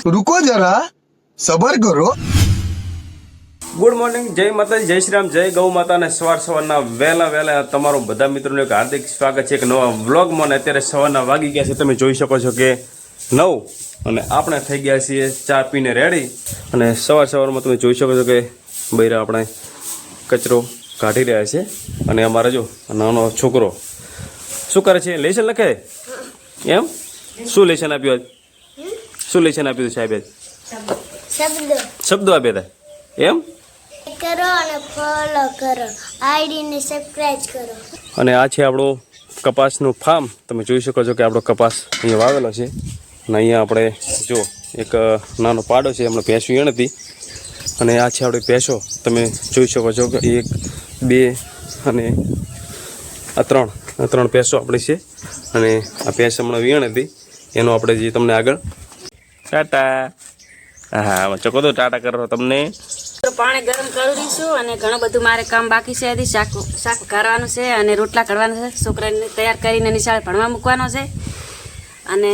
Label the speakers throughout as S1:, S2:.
S1: रुको जरा सबर करो।
S2: ગુડ મોર્નિંગ, જય માતાજી, જય શ્રી રામ, જય ગૌ માતા અને સવારના વહેલા તમારું બધા મિત્રોને એક હાર્દિક સ્વાગત છે એક નવા વ્લોગમાં. અને અત્યારે સવારના વાગી ગયા છે, તમે જોઈ શકો છો કે 9 અને આપણે થઈ ગયા છીએ ચા પીને રેડી. અને સવારમાં તમે જોઈ શકો છો કે બૈરા આપણે કચરો કાઢી રહ્યા છે. અને અમારા જો નાનો છોકરો શું કરે છે? લેસન લખે એમ? શું લેસન આપ્યું આજ? શું લેસન આપ્યું સાહેબ આજ? શબ્દો આપ્યા હતા એમ?
S3: કરો અને ફોલો કરો, આઈડી ને સબસ્ક્રાઇબ કરો.
S2: અને આ છે આપણું કપાસનું ફાર્મ. તમે જોઈ શકો છો કે આપણો કપાસ અહીંયા વાવેલો છે. અને અહીંયા આપણે જો એક નાનો પાડો છે, હમણાં ભેંસ વીણ હતી. અને આ છે આપણી ભેંસો. તમે જોઈ શકો છો કે 1 2 અને આ ત્રણ ભેંસો આપણી છે. અને આ ભેંસ હમણાં વીણ હતી એનો આપણે જે તમને આગળ ટાટા હા ચકો તો ટાટા કરો તમને.
S4: પાણી ગરમ કરી દઈશું અને ઘણું બધું મારે કામ બાકી છે. હજી શાક કરવાનું છે અને રોટલા કરવાના છે. છોકરાને તૈયાર કરીને નિશાળ ભણવા મૂકવાનો છે. અને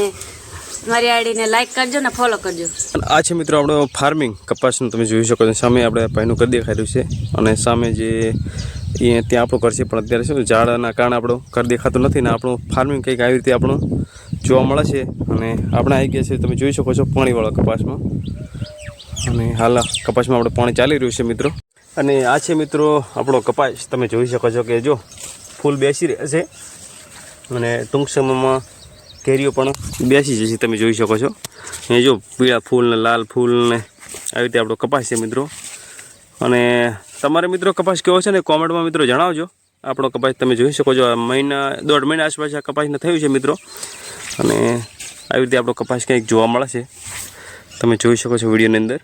S4: મારી આઈડીને લાઈક કરજો ને ફોલો કરજો.
S2: આ છે મિત્રો આપણો ફાર્મિંગ કપાસનું. તમે જોઈ શકો છો સામે આપણે ભાઈનું કરી દેખાડ્યું છે. અને સામે જે એ ત્યાં આપણું કરશે, પણ અત્યારે શું ઝાડના કારણે આપણું ઘર દેખાતું નથી. ને આપણું ફાર્મિંગ કંઈક આવી રીતે આપણું જોવા મળે છે. અને આપણે આવી ગયા છે, તમે જોઈ શકો છો પાણીવાળા કપાસમાં. અને હાલ કપાસમાં આપણે પાણી ચાલી રહ્યું છે મિત્રો. અને આ છે મિત્રો આપણો કપાસ. તમે જોઈ શકો છો કે જો ફૂલ બેસી રહ્યા છે. અને ટૂંક સમયમાં કેરીઓ પણ બેસી જશે. તમે જોઈ શકો છો એ જો પીળા ફૂલ ને લાલ ફૂલ ને આવી રીતે આપણો કપાસ છે મિત્રો. અને તમારે મિત્રો કપાસ કેવો છે ને કોમેન્ટમાં મિત્રો જણાવજો. આપણો કપાસ તમે જોઈ શકો છો દોઢ મહિના આસપાસ આ કપાસને થયું છે મિત્રો. અને આવી રીતે આપણો કપાસ કંઈક જોવા મળે છે, તમે જોઈ શકો છો વિડીયોની અંદર.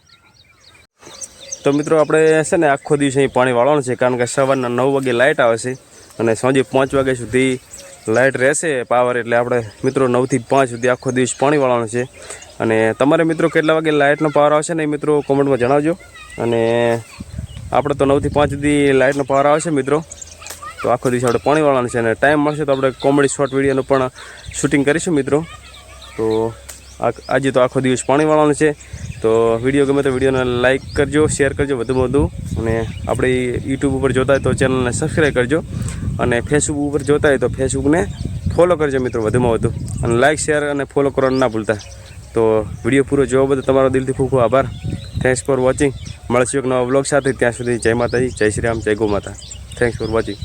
S2: તો મિત્રો આપણે છે ને આખો દિવસ અહીં પાણી વાળવાનું છે, કારણ કે સવારના 9 વાગે લાઇટ આવે છે અને સાંજે 5 વાગ્યા સુધી લાઇટ રહેશે પાવર. એટલે આપણે મિત્રો 9 થી 5 સુધી આખો દિવસ પાણી વાળવાનું છે. અને તમારે મિત્રો કેટલા વાગે લાઇટનો પાવર આવશે ને એ મિત્રો કોમેન્ટમાં જણાવજો. અને આપણે તો 9 થી 5 સુધી લાઇટનો પાવર આવશે મિત્રો. તો આખો દિવસ આપણે પાણી વાળવાનું છે. અને ટાઈમ મળશે તો આપણે કોમેડી શોર્ટ વિડીયોનું પણ શૂટિંગ કરીશું મિત્રો. તો આજે તો આખો દિવસ પાણી વાળવાનું છે. તો વિડીયો ગમે તો વિડીયોને લાઇક કરજો, શેર કરજો વધુમાં વધુ. અને આપણે યુટ્યુબ ઉપર જોતા હોય તો ચેનલને સબસ્ક્રાઈબ કરજો. અને ફેસબુક ઉપર જોતા હોય તો ફેસબુકને ફોલો કરજો મિત્રો વધુમાં વધુ. અને લાઇક શેર અને ફોલો કરવાનું ના ભૂલતા. તો વિડીયો પૂરો જોવા બદલ તમારો દિલથી ખૂબ ખૂબ આભાર. Thanks for watching. મળશું એક નવા વ્લોગ સાથે. ત્યાં સુધી જય માતાજી, જય શ્રી રામ, જય ગૌ માતા. Thanks for watching.